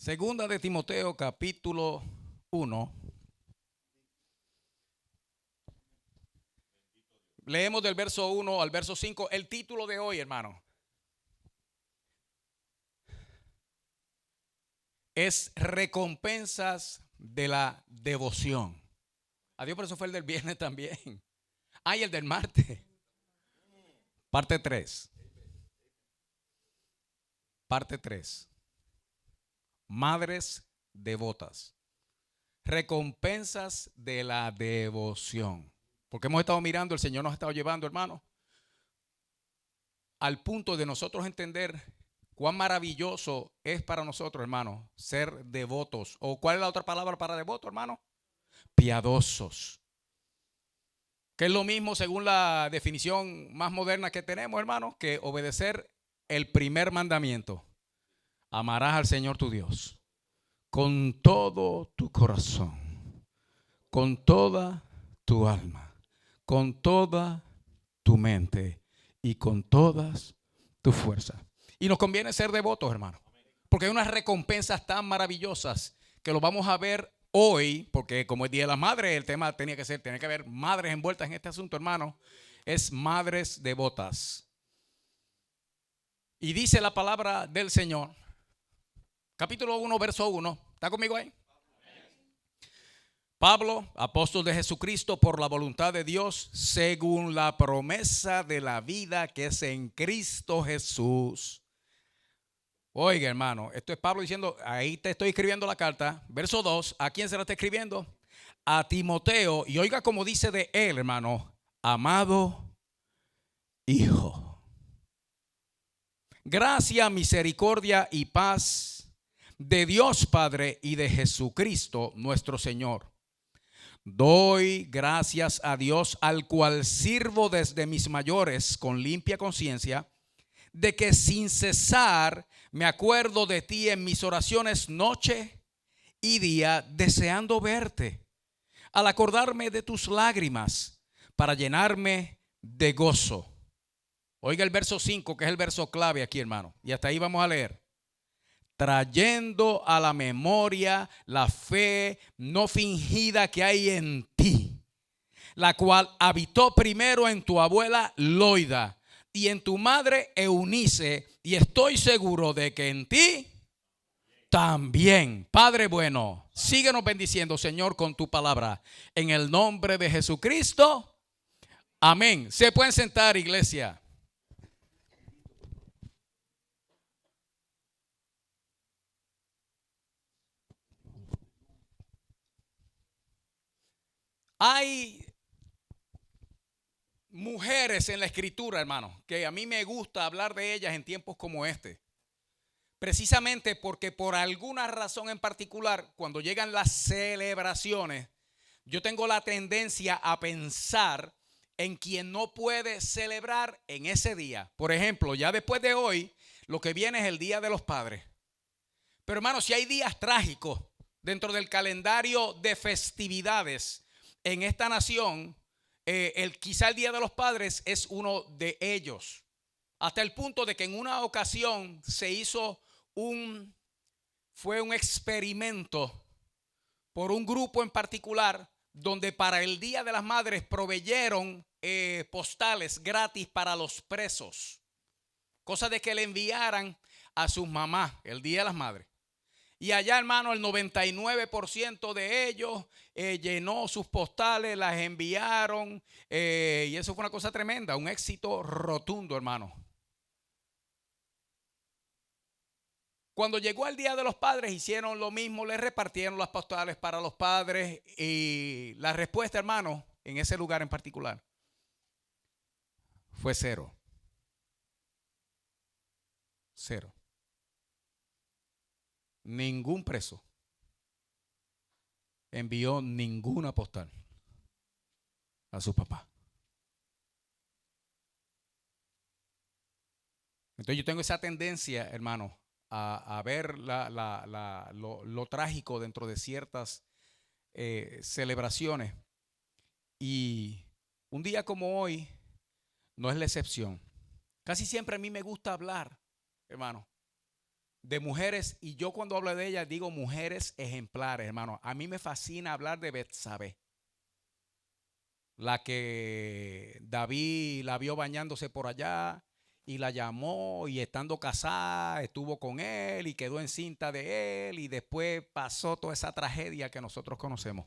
Segunda de Timoteo, capítulo 1. Leemos del verso 1 al verso 5. El título de hoy, hermano, es recompensas de la devoción. Adiós, por eso fue el del viernes también. Y el del martes. Parte 3. Parte 3. Madres devotas. Recompensas de la devoción. Porque hemos estado mirando, el Señor nos ha estado llevando, hermano, al punto de nosotros entender cuán maravilloso es para nosotros, hermano, ser devotos. ¿O cuál es la otra palabra para devoto, hermano? Piadosos. Que es lo mismo, según la definición más moderna que tenemos, hermano, que obedecer el primer mandamiento. Amarás al Señor tu Dios con todo tu corazón, con toda tu alma, con toda tu mente y con todas tus fuerzas. Y nos conviene ser devotos, hermano, porque hay unas recompensas tan maravillosas que lo vamos a ver hoy, porque como es Día de la Madre, el tema tiene que haber madres envueltas en este asunto, hermano. Es madres devotas. Y dice la palabra del Señor, capítulo 1, verso 1. ¿Está conmigo ahí? Pablo, apóstol de Jesucristo por la voluntad de Dios, según la promesa de la vida que es en Cristo Jesús. Oiga, hermano, esto es Pablo diciendo, ahí te estoy escribiendo la carta, verso 2, ¿a quién se la está escribiendo? A Timoteo, y oiga como dice de él, hermano, amado hijo. Gracia, misericordia y paz de Dios Padre y de Jesucristo nuestro Señor. Doy gracias a Dios, al cual sirvo desde mis mayores con limpia conciencia, de que sin cesar me acuerdo de ti en mis oraciones noche y día, deseando verte, al acordarme de tus lágrimas, para llenarme de gozo. Oiga el verso 5, que es el verso clave aquí, hermano, y hasta ahí vamos a leer. Trayendo a la memoria la fe no fingida que hay en ti, la cual habitó primero en tu abuela Loida y en tu madre Eunice, y estoy seguro de que en ti también. Padre bueno, síguenos bendiciendo, Señor, con tu palabra. En el nombre de Jesucristo, amén. Se pueden sentar, iglesia. Hay mujeres en la escritura, hermano, que a mí me gusta hablar de ellas en tiempos como este. Precisamente porque por alguna razón en particular, cuando llegan las celebraciones, yo tengo la tendencia a pensar en quien no puede celebrar en ese día. Por ejemplo, ya después de hoy, lo que viene es el Día de los Padres. Pero hermano, si hay días trágicos dentro del calendario de festividades en esta nación, quizá el Día de los Padres es uno de ellos. Hasta el punto de que en una ocasión se hizo fue un experimento por un grupo en particular, donde para el Día de las Madres proveyeron postales gratis para los presos. Cosa de que le enviaran a sus mamás el Día de las Madres. Y allá, hermano, el 99% de ellos llenó sus postales, las enviaron. Y eso fue una cosa tremenda, un éxito rotundo, hermano. Cuando llegó el Día de los Padres, hicieron lo mismo, les repartieron las postales para los padres. Y la respuesta, hermano, en ese lugar en particular, fue cero. Cero. Ningún preso envió ninguna postal a su papá. Entonces yo tengo esa tendencia, hermano, a ver lo trágico dentro de ciertas celebraciones. Y un día como hoy no es la excepción. Casi siempre a mí me gusta hablar, hermano, de mujeres, y yo cuando hablo de ellas digo mujeres ejemplares, hermano. A mí me fascina hablar de Betsabé, la que David la vio bañándose por allá y la llamó, y estando casada estuvo con él y quedó encinta de él, y después pasó toda esa tragedia que nosotros conocemos.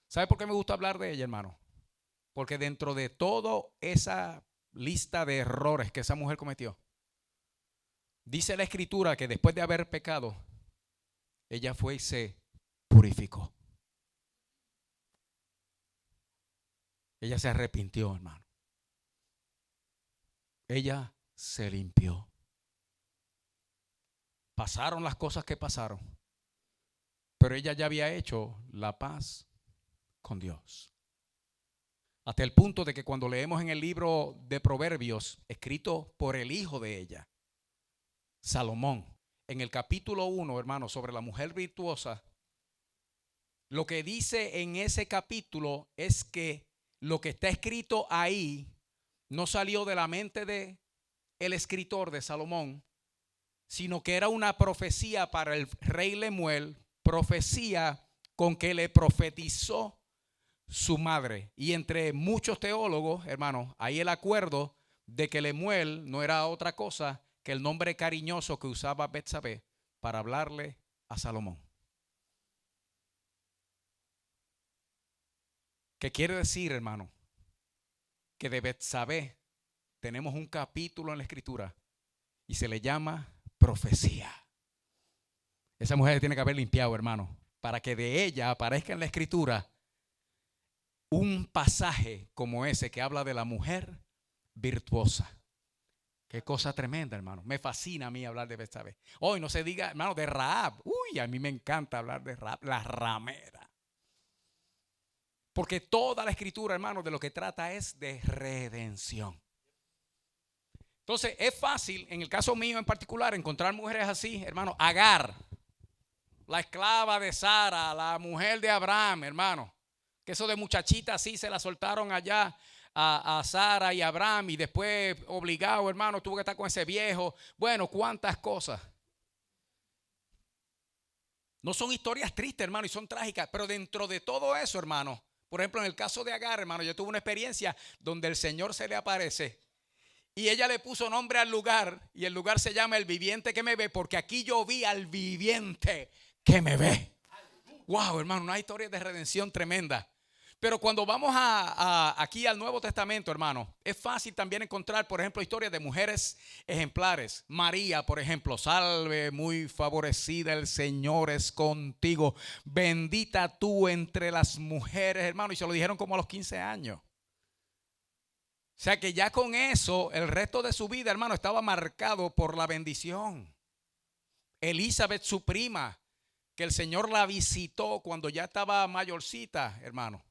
¿Sabe por qué me gusta hablar de ella, hermano? Porque dentro de toda esa lista de errores que esa mujer cometió, dice la escritura que después de haber pecado, ella fue y se purificó. Ella se arrepintió, hermano. Ella se limpió. Pasaron las cosas que pasaron, pero ella ya había hecho la paz con Dios. Hasta el punto de que cuando leemos en el libro de Proverbios, escrito por el hijo de ella, Salomón, en el capítulo 1, hermano, sobre la mujer virtuosa, lo que dice en ese capítulo es que lo que está escrito ahí no salió de la mente de el escritor de Salomón, sino que era una profecía para el rey Lemuel, profecía con que le profetizó su madre. Y entre muchos teólogos, hermanos, hay el acuerdo de que Lemuel no era otra cosa que el nombre cariñoso que usaba Betsabé para hablarle a Salomón. ¿Qué quiere decir, hermano? Que de Betsabé tenemos un capítulo en la escritura y se le llama profecía. Esa mujer tiene que haber limpiado, hermano, para que de ella aparezca en la escritura un pasaje como ese que habla de la mujer virtuosa. Qué cosa tremenda, hermano. Me fascina a mí hablar de Betsabé. Hoy no se diga, hermano, de Rahab. Uy, a mí me encanta hablar de Rahab, la ramera. Porque toda la escritura, hermano, de lo que trata es de redención. Entonces, es fácil, en el caso mío en particular, encontrar mujeres así, hermano. Agar, la esclava de Sara, la mujer de Abraham, hermano. Que eso de muchachita así se la soltaron allá a Sara y a Abraham, y después obligado, hermano, tuvo que estar con ese viejo. Bueno, cuántas cosas. No son historias tristes, hermano, y son trágicas, pero dentro de todo eso, hermano, por ejemplo, en el caso de Agar, hermano, yo tuve una experiencia donde el Señor se le aparece y ella le puso nombre al lugar, y el lugar se llama El Viviente que me ve, porque aquí yo vi al viviente que me ve. Wow, hermano, una historia de redención tremenda. Pero cuando vamos aquí al Nuevo Testamento, hermano, es fácil también encontrar, por ejemplo, historias de mujeres ejemplares. María, por ejemplo, salve, muy favorecida, el Señor es contigo. Bendita tú entre las mujeres, hermano. Y se lo dijeron como a los 15 años. O sea que ya con eso, el resto de su vida, hermano, estaba marcado por la bendición. Elizabeth, su prima, que el Señor la visitó cuando ya estaba mayorcita, hermano,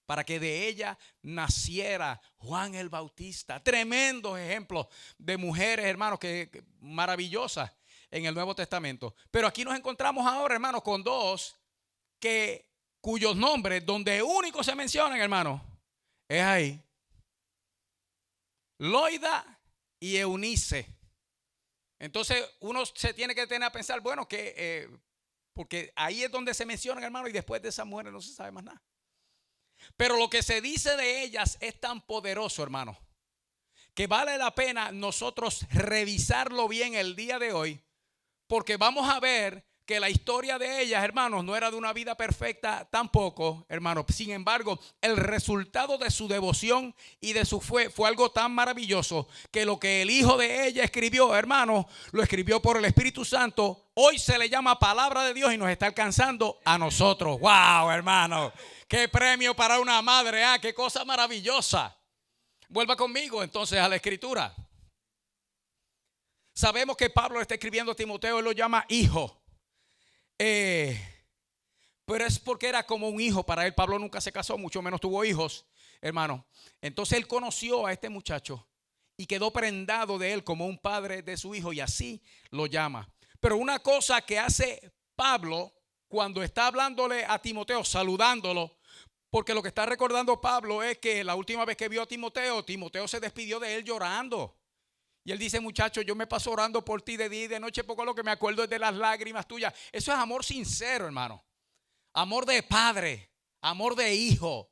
para que de ella naciera Juan el Bautista. Tremendos ejemplos de mujeres, hermanos, que maravillosas en el Nuevo Testamento. Pero aquí nos encontramos ahora, hermanos, con dos cuyos nombres, donde único se mencionan, hermanos, es ahí: Loida y Eunice. Entonces uno se tiene que tener a pensar, bueno, que porque ahí es donde se mencionan, hermano, y después de esas mujeres no se sabe más nada. Pero lo que se dice de ellas es tan poderoso, hermano, que vale la pena nosotros revisarlo bien el día de hoy, porque vamos a ver que la historia de ellas, hermanos, no era de una vida perfecta tampoco, hermanos. Sin embargo, el resultado de su devoción y de su fe fue algo tan maravilloso que lo que el hijo de ella escribió, hermanos, lo escribió por el Espíritu Santo. Hoy se le llama palabra de Dios y nos está alcanzando a nosotros. ¡Wow, hermano! ¡Qué premio para una madre! ¡Ah, qué cosa maravillosa! Vuelva conmigo entonces a la escritura. Sabemos que Pablo está escribiendo a Timoteo, él lo llama hijo. Pero es porque era como un hijo para él. Pablo nunca se casó, mucho menos tuvo hijos, hermano. Entonces él conoció a este muchacho y quedó prendado de él como un padre de su hijo, y así lo llama. Pero una cosa que hace Pablo cuando está hablándole a Timoteo, saludándolo, porque lo que está recordando Pablo es que la última vez que vio a Timoteo, Timoteo se despidió de él llorando. Y él dice, muchacho, yo me paso orando por ti de día y de noche, poco lo que me acuerdo es de las lágrimas tuyas. Eso es amor sincero, hermano. Amor de padre, amor de hijo.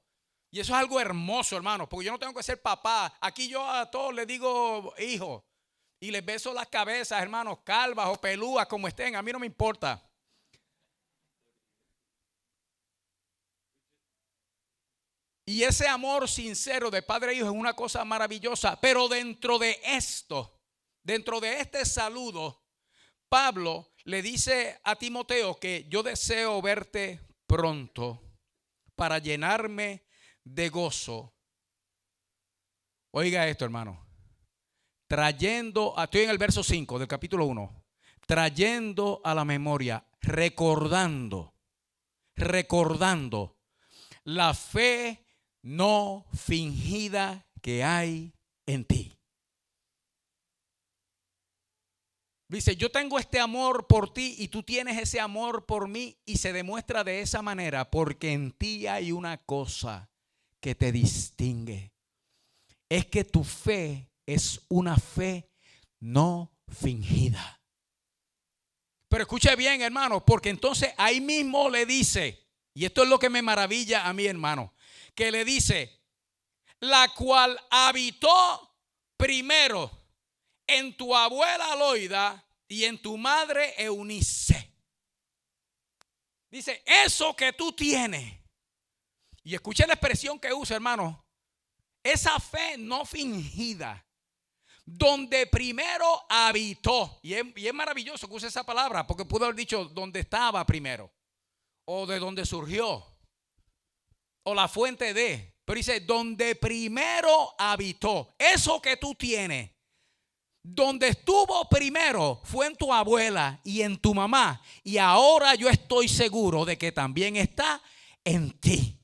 Y eso es algo hermoso, hermano, porque yo no tengo que ser papá. Aquí yo a todos les digo hijo. Y les beso las cabezas, hermanos, calvas o pelúas, como estén. A mí no me importa. Y ese amor sincero de padre e hijo es una cosa maravillosa. Pero dentro de esto, dentro de este saludo, Pablo le dice a Timoteo que yo deseo verte pronto para llenarme de gozo. Oiga esto, hermano. Estoy en el verso 5 del capítulo 1. Trayendo a la memoria, recordando la fe no fingida que hay en ti. Dice, yo tengo este amor por ti y tú tienes ese amor por mí, y se demuestra de esa manera porque en ti hay una cosa que te distingue. Es que tu fe es una fe no fingida. Pero escuche bien, hermano, porque entonces ahí mismo le dice, y esto es lo que me maravilla a mí, hermano, que le dice, la cual habitó primero en tu abuela Loida y en tu madre Eunice. Dice, eso que tú tienes. Y escuche la expresión que usa, hermano. Esa fe no fingida, donde primero habitó. Y es maravilloso que use esa palabra, porque pudo haber dicho donde estaba primero, o de donde surgió, o la fuente de. Pero dice, donde primero habitó. Eso que tú tienes, donde estuvo primero fue en tu abuela y en tu mamá. Y ahora yo estoy seguro de que también está en ti.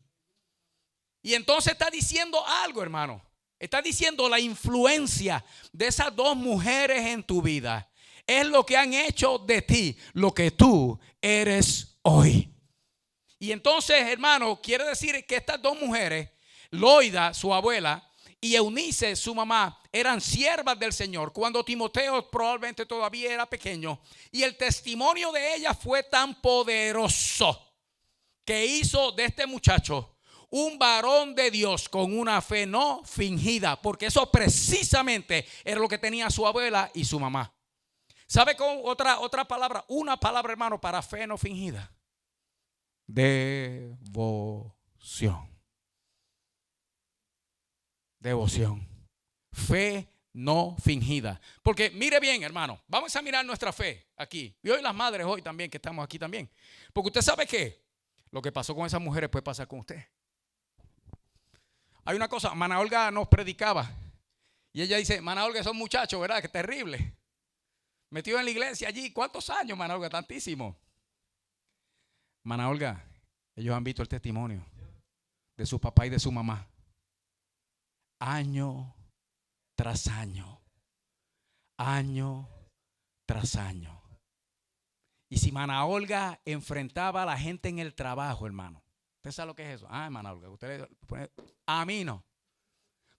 Y entonces está diciendo algo, hermano. Está diciendo la influencia de esas dos mujeres en tu vida. Es lo que han hecho de ti lo que tú eres hoy. Y entonces, hermano, quiere decir que estas dos mujeres, Loida, su abuela, y Eunice, su mamá, eran siervas del Señor cuando Timoteo probablemente todavía era pequeño. Y el testimonio de ellas fue tan poderoso que hizo de este muchacho un varón de Dios con una fe no fingida, porque eso precisamente era lo que tenía su abuela y su mamá. ¿Sabe con otra palabra? Una palabra, hermano, para fe no fingida. Devoción. Devoción. Fe no fingida. Porque mire bien, hermano, vamos a mirar nuestra fe aquí. Y hoy las madres, hoy también, que estamos aquí también. Porque usted sabe que lo que pasó con esas mujeres puede pasar con usted. Hay una cosa, Mana Olga nos predicaba y ella dice, Mana Olga, esos muchachos, ¿verdad? Que terrible. Metido en la iglesia allí, ¿cuántos años, Mana Olga? Tantísimo. Mana Olga, ellos han visto el testimonio de su papá y de su mamá. Año tras año. Año tras año. Y si Mana Olga enfrentaba a la gente en el trabajo, hermano. ¿Usted sabe lo que es eso? Mana Olga, usted pone, a mí no.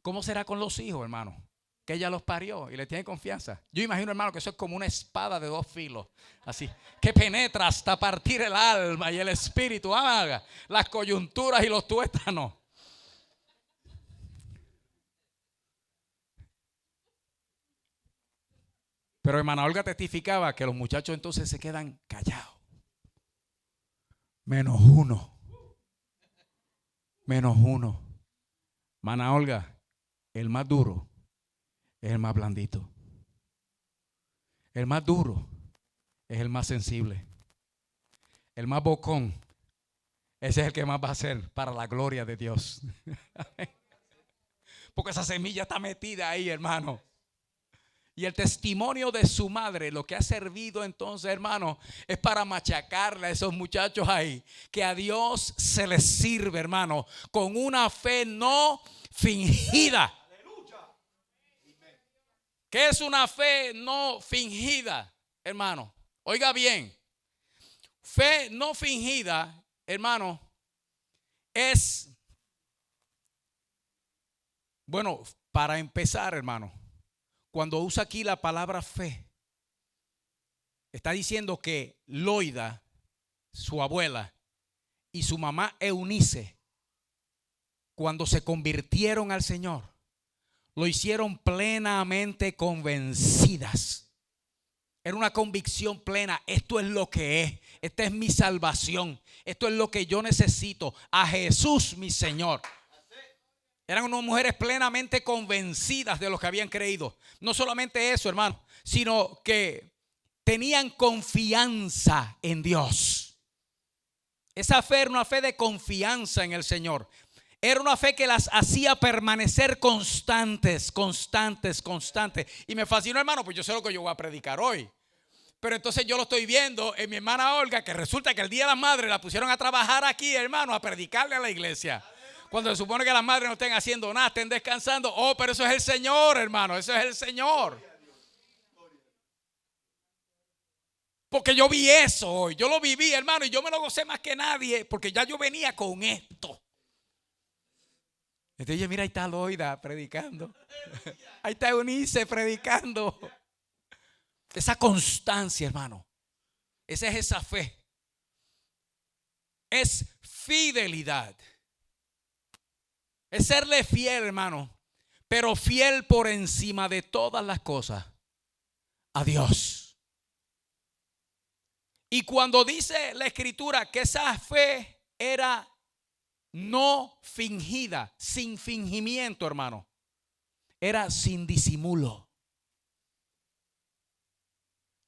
¿Cómo será con los hijos, hermano? Que ella los parió y le tiene confianza. Yo imagino, hermano, que eso es como una espada de dos filos. Así, que penetra hasta partir el alma y el espíritu. Las coyunturas y los tuétanos. Pero hermana Olga testificaba que los muchachos entonces se quedan callados. Menos uno. Menos uno. Hermana Olga, el más duro es el más blandito. El más duro es el más sensible. El más bocón, ese es el que más va a ser para la gloria de Dios. Porque esa semilla está metida ahí, hermano. Y el testimonio de su madre, lo que ha servido entonces, hermano, es para machacarle a esos muchachos ahí, que a Dios se les sirve, hermano, con una fe no fingida. ¿Qué es una fe no fingida, hermano? Oiga bien, fe no fingida, hermano, es, bueno, para empezar, hermano, cuando usa aquí la palabra fe, está diciendo que Loida, su abuela, y su mamá Eunice, cuando se convirtieron al Señor, lo hicieron plenamente convencidas. Era una convicción plena. Esto es lo que es. Esta es mi salvación. Esto es lo que yo necesito. A Jesús, mi Señor. Eran unas mujeres plenamente convencidas de lo que habían creído. No solamente eso, hermano, sino que tenían confianza en Dios. Esa fe era una fe de confianza en el Señor. Era una fe que las hacía permanecer constantes. Y me fascinó, hermano, pues yo sé lo que yo voy a predicar hoy. Pero entonces yo lo estoy viendo en mi hermana Olga, que resulta que el día de las madres la pusieron a trabajar aquí, hermano, a predicarle a la iglesia. Cuando se supone que las madres no estén haciendo nada, estén descansando. Oh, pero eso es el Señor, hermano, eso es el Señor. Porque yo vi eso hoy, yo lo viví, hermano, y yo me lo gocé más que nadie, porque ya yo venía con esto. Entonces, mira, ahí está Loida predicando. Ahí está Eunice predicando. Esa constancia, hermano. Esa es esa fe. Es fidelidad. Es serle fiel, hermano. Pero fiel por encima de todas las cosas a Dios. Y cuando dice la Escritura que esa fe era no fingida, sin fingimiento, hermano, era sin disimulo.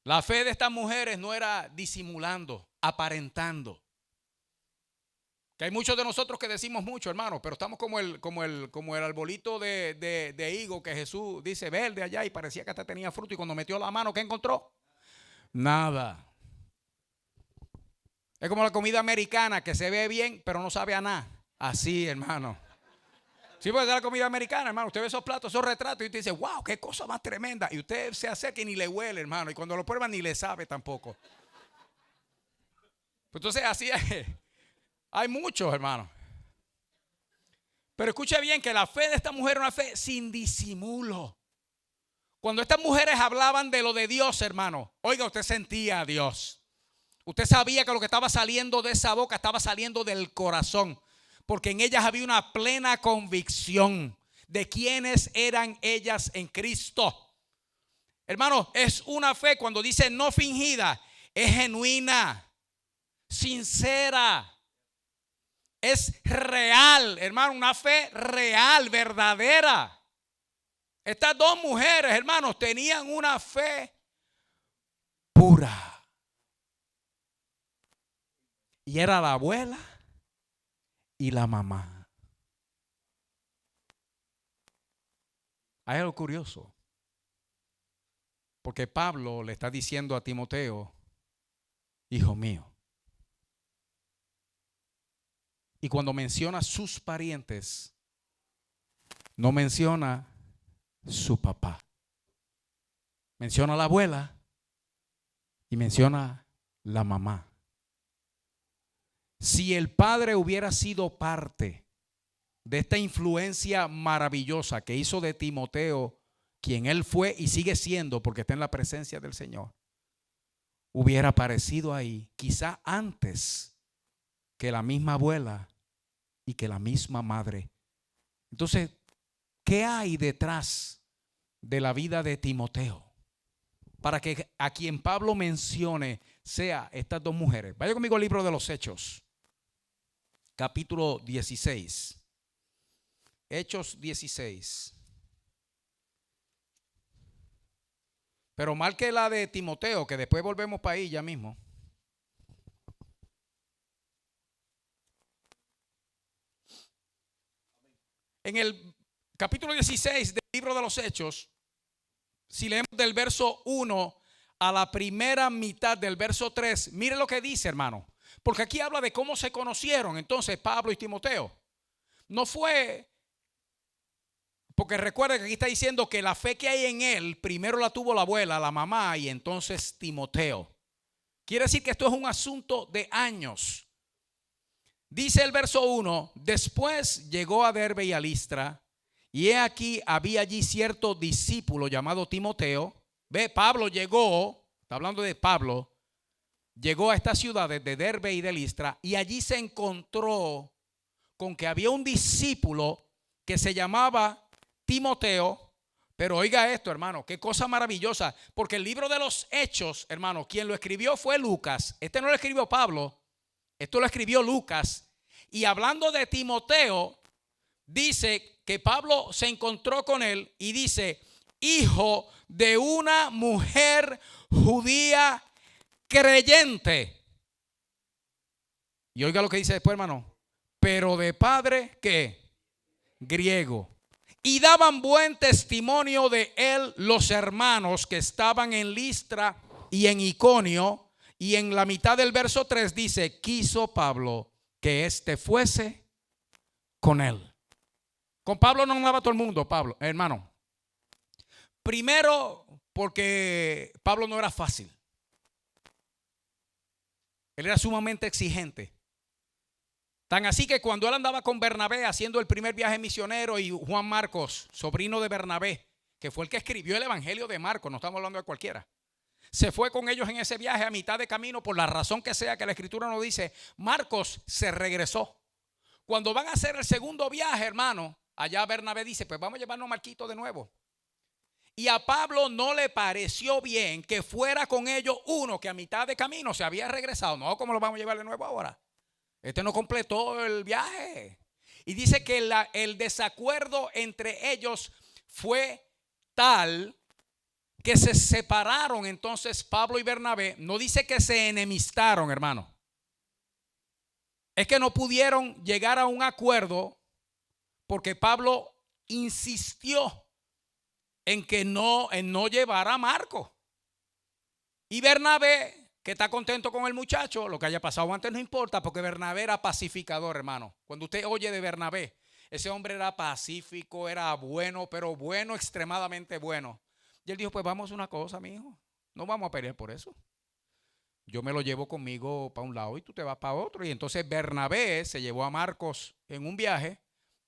La fe de estas mujeres no era disimulando, aparentando. Que hay muchos de nosotros que decimos mucho, hermano, pero estamos como el arbolito de higo que Jesús dice verde allá y parecía que hasta tenía fruto, y cuando metió la mano, ¿qué encontró? Nada. Es como la comida americana que se ve bien, pero no sabe a nada. Así, hermano. Sí, porque es la comida americana, hermano. Usted ve esos platos, esos retratos y usted dice, wow, qué cosa más tremenda. Y usted se acerca y ni le huele, hermano. Y cuando lo prueba ni le sabe tampoco. Pues entonces así es. Hay muchos, hermano. Pero escuche bien que la fe de esta mujer era una fe sin disimulo. Cuando estas mujeres hablaban de lo de Dios, hermano, oiga, usted sentía a Dios. Usted sabía que lo que estaba saliendo de esa boca estaba saliendo del corazón, porque en ellas había una plena convicción de quiénes eran ellas en Cristo. Hermano, es una fe, cuando dice no fingida, es genuina, sincera, es real, hermano, una fe real, verdadera. Estas dos mujeres, hermanos, tenían una fe pura. Y era la abuela y la mamá. Hay algo curioso. Porque Pablo le está diciendo a Timoteo, hijo mío. Y cuando menciona sus parientes, no menciona su papá. Menciona a la abuela y menciona la mamá. Si el padre hubiera sido parte de esta influencia maravillosa que hizo de Timoteo, quien él fue y sigue siendo porque está en la presencia del Señor, hubiera aparecido ahí quizá antes que la misma abuela y que la misma madre. Entonces, ¿qué hay detrás de la vida de Timoteo para que a quien Pablo mencione sea estas dos mujeres? Vaya conmigo al libro de los Hechos, capítulo 16. Hechos 16. Pero marque la de Timoteo, que después volvemos para ahí ya mismo. En el capítulo 16 del libro de los Hechos, si leemos del verso 1 a la primera mitad del verso 3, mire lo que dice, hermano. Porque aquí habla de cómo se conocieron entonces Pablo y Timoteo. No fue, porque recuerda que aquí está diciendo que la fe que hay en él, primero la tuvo la abuela, la mamá y entonces Timoteo. Quiere decir que esto es un asunto de años. Dice el verso 1, después llegó a Derbe y a Listra, Y he aquí, había allí cierto discípulo llamado Timoteo. Ve, Pablo llegó, está hablando de Pablo, llegó a estas ciudades de Derbe y de Listra, y allí se encontró con que había un discípulo que se llamaba Timoteo. Pero oiga esto, hermano, qué cosa maravillosa, porque el libro de los Hechos, hermano, quien lo escribió fue Lucas. Este no lo escribió Pablo, esto lo escribió Lucas. Y hablando de Timoteo, dice que Pablo se encontró con él y dice, hijo de una mujer judía creyente. Y oiga lo que dice después, hermano, pero de padre, ¿qué? Griego. Y daban buen testimonio de él los hermanos que estaban en Listra y en Iconio. Y en la mitad del verso 3 dice, quiso Pablo que éste fuese con él. Con Pablo no andaba todo el mundo, Pablo, hermano. Primero, porque Pablo no era fácil. Él era sumamente exigente. Tan así que cuando él andaba con Bernabé haciendo el primer viaje misionero, y Juan Marcos, sobrino de Bernabé, que fue el que escribió el evangelio de Marcos, no estamos hablando de cualquiera, se fue con ellos en ese viaje a mitad de camino, por la razón que sea que la escritura nos dice, Marcos se regresó. Cuando van a hacer el segundo viaje, hermano, allá Bernabé dice, pues vamos a llevarnos a Marquito de nuevo. Y a Pablo no le pareció bien que fuera con ellos uno que a mitad de camino se había regresado. No, ¿cómo lo vamos a llevar de nuevo ahora? Este no completó el viaje. Y dice que el desacuerdo entre ellos fue tal que se separaron. Entonces Pablo y Bernabé, no dice que se enemistaron, hermano. Es que no pudieron llegar a un acuerdo porque Pablo insistió en que no llevara a Marco. Y Bernabé, que está contento con el muchacho, lo que haya pasado antes no importa, porque Bernabé era pacificador, hermano. Cuando usted oye de Bernabé, ese hombre era pacífico, era bueno, pero bueno, extremadamente bueno. Y él dijo, pues vamos a una cosa, mi hijo, no vamos a pelear por eso. Yo me lo llevo conmigo para un lado y tú te vas para otro. Y entonces Bernabé se llevó a Marcos en un viaje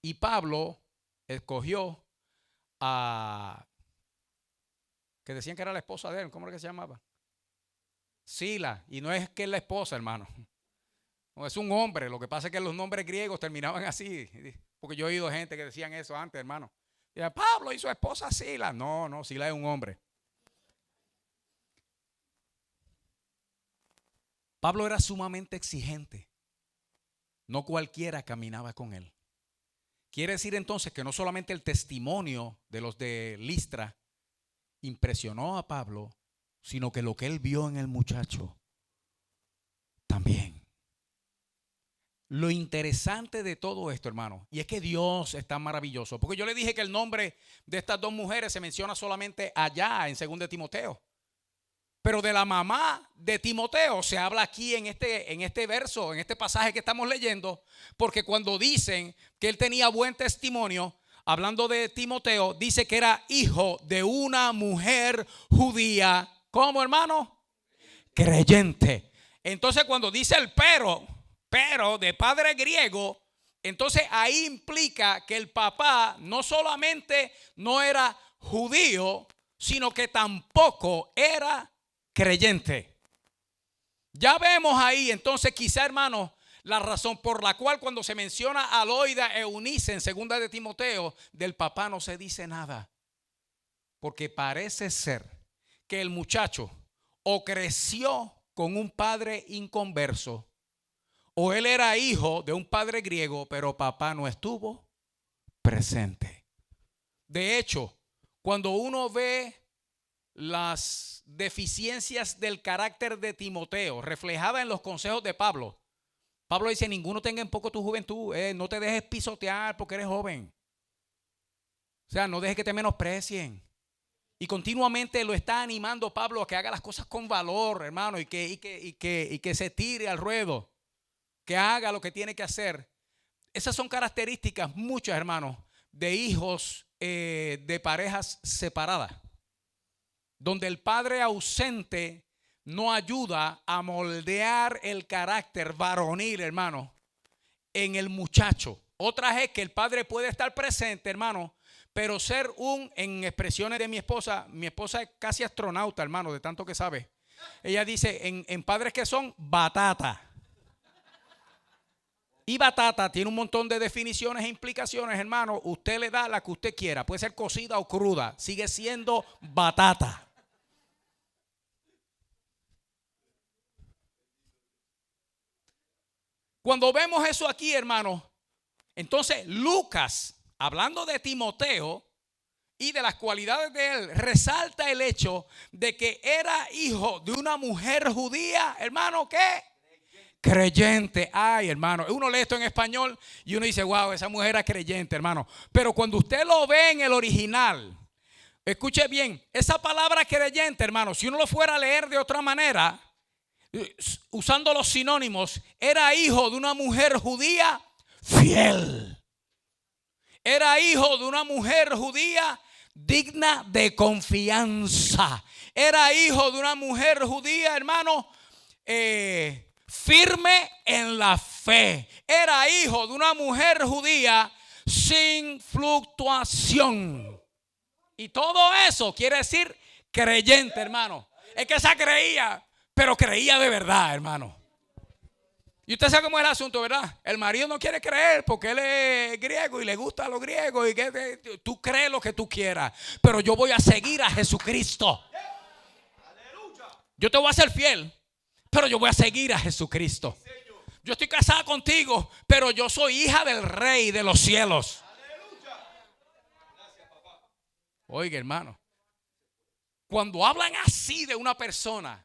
y Pablo escogió a, que decían que era la esposa de él, ¿cómo era que se llamaba? Sila, y no es que es la esposa, hermano. No, es un hombre. Lo que pasa es que los nombres griegos terminaban así. Porque yo he oído gente que decían eso antes, hermano. Y Pablo y su esposa Sila. No, Sila es un hombre. Pablo era sumamente exigente. No cualquiera caminaba con él. Quiere decir entonces que no solamente el testimonio de los de Listra impresionó a Pablo, sino que lo que él vio en el muchacho también. Lo interesante de todo esto, hermano, y es que Dios es tan maravilloso, porque yo le dije que el nombre de estas dos mujeres se menciona solamente allá en 2 de Timoteo, pero de la mamá de Timoteo se habla aquí en este verso, en este pasaje que estamos leyendo, porque cuando dicen que él tenía buen testimonio, hablando de Timoteo, dice que era hijo de una mujer judía. ¿Cómo, hermano? Creyente. Entonces cuando dice el pero de padre griego, entonces ahí implica que el papá no solamente no era judío, sino que tampoco era creyente. Ya vemos ahí entonces quizá, hermano, la razón por la cual cuando se menciona a Loida e Eunice en 2 de Timoteo, del papá no se dice nada. Porque parece ser que el muchacho o creció con un padre inconverso, o él era hijo de un padre griego, pero papá no estuvo presente. De hecho, cuando uno ve las deficiencias del carácter de Timoteo reflejadas en los consejos de Pablo, Pablo dice, ninguno tenga en poco tu juventud, no te dejes pisotear porque eres joven. O sea, no dejes que te menosprecien. Y continuamente lo está animando Pablo a que haga las cosas con valor, hermano, y que se tire al ruedo, que haga lo que tiene que hacer. Esas son características, muchas, hermanos, de hijos de parejas separadas, donde el padre ausente no ayuda a moldear el carácter varonil, hermano, en el muchacho. Otra es que el padre puede estar presente, hermano, Pero ser en expresiones de mi esposa es casi astronauta, hermano, de tanto que sabe. Ella dice en padres que son batata. Y batata tiene un montón de definiciones e implicaciones, hermano. Usted le da la que usted quiera. Puede ser cocida o cruda. Sigue siendo batata. Cuando vemos eso aquí, hermano, entonces Lucas, hablando de Timoteo y de las cualidades de él, resalta el hecho de que era hijo de una mujer judía, hermano, ¿qué? Creyente. Ay, hermano, uno lee esto en español y uno dice, wow, esa mujer era creyente, hermano. Pero cuando usted lo ve en el original, escuche bien, esa palabra creyente, hermano, si uno lo fuera a leer de otra manera, usando los sinónimos, era hijo de una mujer judía fiel. Era hijo de una mujer judía digna de confianza. Era hijo de una mujer judía, hermano, firme en la fe. Era hijo de una mujer judía sin fluctuación. Y todo eso quiere decir creyente, hermano. Es que esa creía, pero creía de verdad, hermano. Y usted sabe cómo es el asunto, ¿verdad? El marido no quiere creer porque él es griego y le gusta a los griegos. Y que tú crees lo que tú quieras, pero yo voy a seguir a Jesucristo. Yo te voy a ser fiel, pero yo voy a seguir a Jesucristo. Yo estoy casada contigo, pero yo soy hija del Rey de los cielos. Oiga, hermano, cuando hablan así de una persona,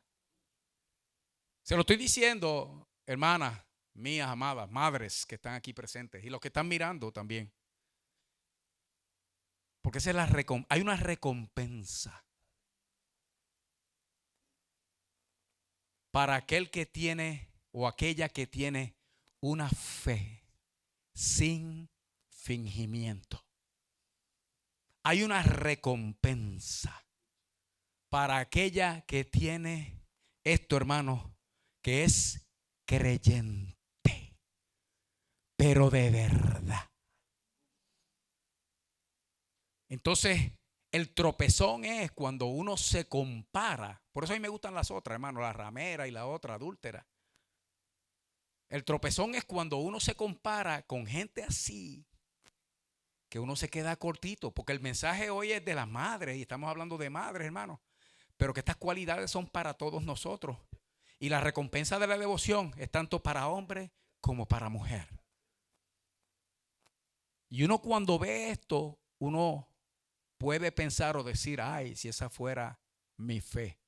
se lo estoy diciendo, hermanas mías amadas, madres que están aquí presentes y los que están mirando también. Porque esa es hay una recompensa para aquel que tiene o aquella que tiene una fe sin fingimiento. Hay una recompensa para aquella que tiene esto, hermano, que es creyente, pero de verdad. Entonces, el tropezón es cuando uno se compara. Por eso a mí me gustan las otras, hermano, la ramera y la otra adúltera. El tropezón es cuando uno se compara con gente así, que uno se queda cortito, porque el mensaje hoy es de las madres y estamos hablando de madres, hermano, pero que estas cualidades son para todos nosotros. Y la recompensa de la devoción es tanto para hombre como para mujer. Y uno cuando ve esto, uno puede pensar o decir, ay, si esa fuera mi fe.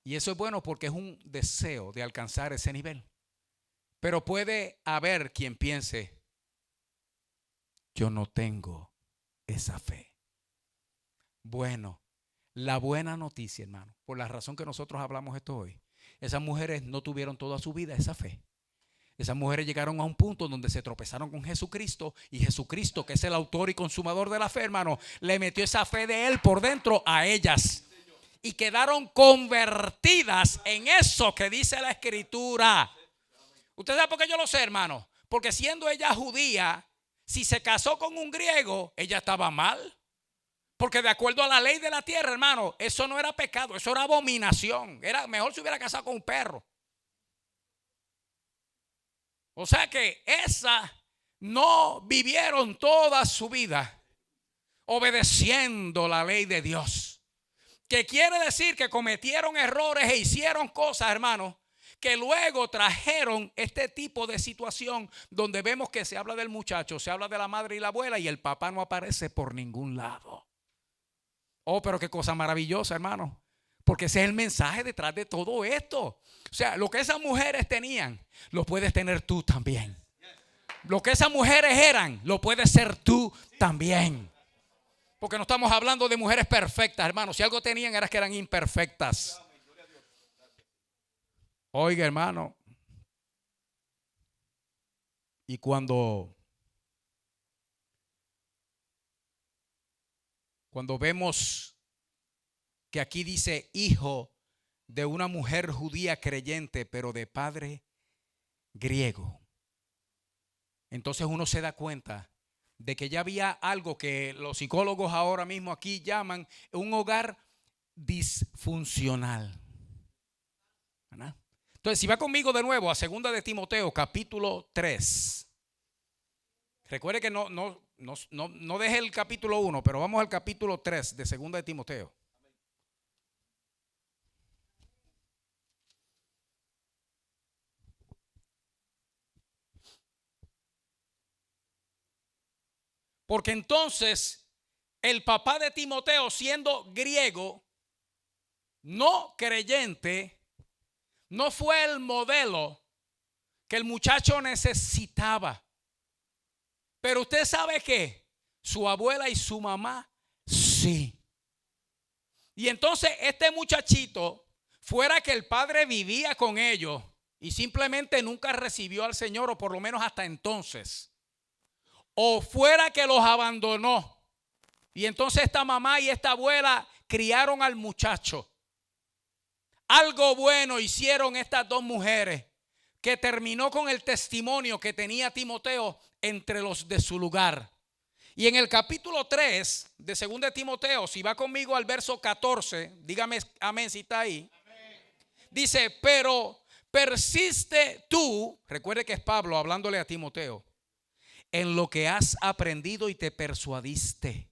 Y eso es bueno porque es un deseo de alcanzar ese nivel. Pero puede haber quien piense, yo no tengo esa fe. Bueno, la buena noticia, hermano, por la razón que nosotros hablamos esto hoy, esas mujeres no tuvieron toda su vida esa fe. Esas mujeres llegaron a un punto donde se tropezaron con Jesucristo y Jesucristo, que es el autor y consumador de la fe, hermano, le metió esa fe de él por dentro a ellas. Y quedaron convertidas en eso que dice la Escritura. ¿Usted sabe por qué yo lo sé, hermano? Porque siendo ella judía, si se casó con un griego, ella estaba mal. Porque de acuerdo a la ley de la tierra, hermano, eso no era pecado, eso era abominación. Era mejor si hubiera casado con un perro. O sea que esas no vivieron toda su vida obedeciendo la ley de Dios. Que quiere decir que cometieron errores e hicieron cosas, hermano, que luego trajeron este tipo de situación donde vemos que se habla del muchacho, se habla de la madre y la abuela y el papá no aparece por ningún lado. Oh, pero qué cosa maravillosa, hermano. Porque ese es el mensaje detrás de todo esto. O sea, lo que esas mujeres tenían, lo puedes tener tú también. Lo que esas mujeres eran, lo puedes ser tú también. Porque no estamos hablando de mujeres perfectas, hermano. Si algo tenían era que eran imperfectas. Oiga, hermano. Y cuando vemos que aquí dice hijo de una mujer judía creyente, pero de padre griego, entonces uno se da cuenta de que ya había algo que los psicólogos ahora mismo aquí llaman un hogar disfuncional, ¿verdad? Entonces, si va conmigo de nuevo a 2 de Timoteo, capítulo 3. Recuerde que no deje el capítulo 1, pero vamos al capítulo 3 de 2 de Timoteo. Porque entonces el papá de Timoteo, siendo griego, no creyente, no fue el modelo que el muchacho necesitaba. Pero usted sabe que su abuela y su mamá sí. Y entonces este muchachito, fuera que el padre vivía con ellos y simplemente nunca recibió al Señor, o por lo menos hasta entonces, o fuera que los abandonó, y entonces esta mamá y esta abuela criaron al muchacho. Algo bueno hicieron estas dos mujeres, que terminó con el testimonio que tenía Timoteo entre los de su lugar. Y en el capítulo 3 de 2 de Timoteo, si va conmigo al verso 14, dígame amén si está ahí. Amén. Dice, pero persiste tú, recuerde que es Pablo hablándole a Timoteo, en lo que has aprendido y te persuadiste,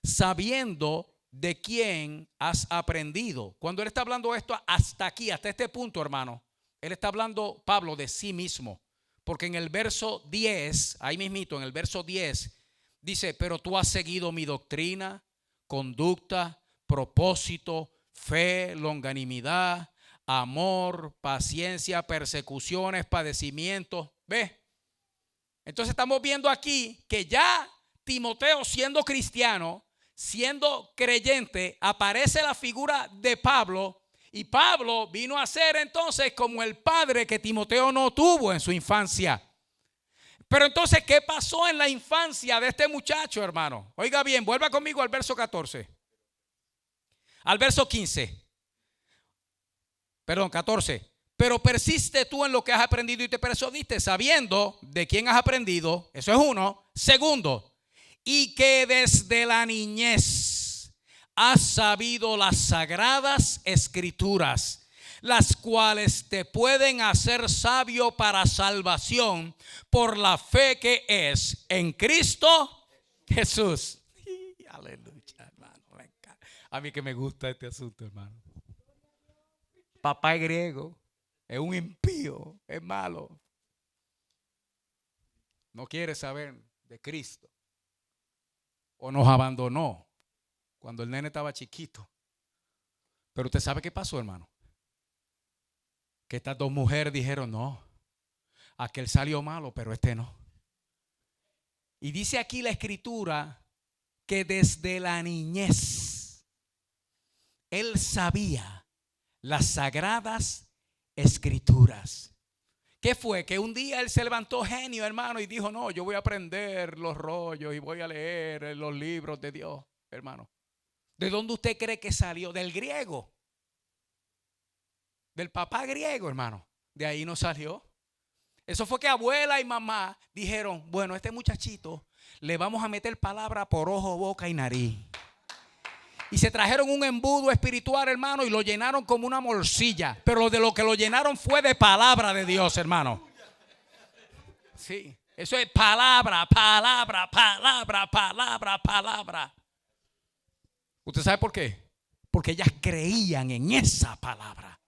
sabiendo de quién has aprendido. Cuando él está hablando esto hasta aquí, hasta este punto, hermano, él está hablando, Pablo, de sí mismo. Porque en el verso 10, ahí mismito, en el verso 10, dice, pero tú has seguido mi doctrina, conducta, propósito, fe, longanimidad, amor, paciencia, persecuciones, padecimientos. ¿Ves? Entonces estamos viendo aquí que ya Timoteo, siendo cristiano, siendo creyente, aparece la figura de Pablo. Y Pablo vino a ser entonces como el padre que Timoteo no tuvo en su infancia. Pero entonces, ¿qué pasó en la infancia de este muchacho, hermano? Oiga bien, vuelva conmigo al verso 14. Al verso 15. Perdón, 14. Pero persiste tú en lo que has aprendido y te persuadiste, sabiendo de quién has aprendido. Eso es uno. Segundo, y que desde la niñez has sabido las sagradas escrituras, las cuales te pueden hacer sabio para salvación por la fe que es en Cristo Jesús. Aleluya, hermano. A mí que me gusta este asunto, hermano. Papá es griego, es un impío, es malo. No quiere saber de Cristo. O nos abandonó cuando el nene estaba chiquito. Pero usted sabe qué pasó, hermano. Que estas dos mujeres dijeron, no, aquel salió malo, pero este no. Y dice aquí la escritura que desde la niñez él sabía las sagradas escrituras. ¿Qué fue? Que un día él se levantó genio, hermano, y dijo, no, yo voy a aprender los rollos y voy a leer los libros de Dios, hermano. ¿De dónde usted cree que salió? Del griego. Del papá griego, hermano. De ahí no salió. Eso fue que abuela y mamá dijeron, bueno, este muchachito le vamos a meter palabra por ojo, boca y nariz. Y se trajeron un embudo espiritual, hermano, y lo llenaron como una morcilla. Pero de lo que lo llenaron fue de palabra de Dios, hermano. Sí, eso es palabra, palabra, palabra, palabra, palabra. ¿Usted sabe por qué? Porque ellas creían en esa palabra.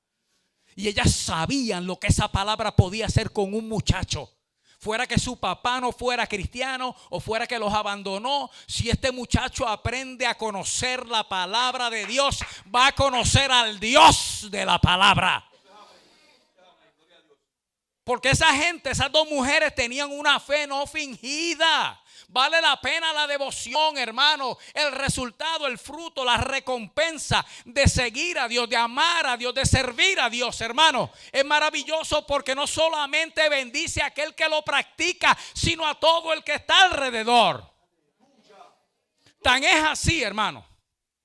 Y ellas sabían lo que esa palabra podía hacer con un muchacho. Fuera que su papá no fuera cristiano o fuera que los abandonó, si este muchacho aprende a conocer la palabra de Dios, va a conocer al Dios de la palabra. Porque esa gente, esas dos mujeres tenían una fe no fingida. Vale la pena la devoción, hermano. El resultado, el fruto, la recompensa de seguir a Dios, de amar a Dios, de servir a Dios, hermano. Es maravilloso porque no solamente bendice a aquel que lo practica, sino a todo el que está alrededor. Tan es así, hermano.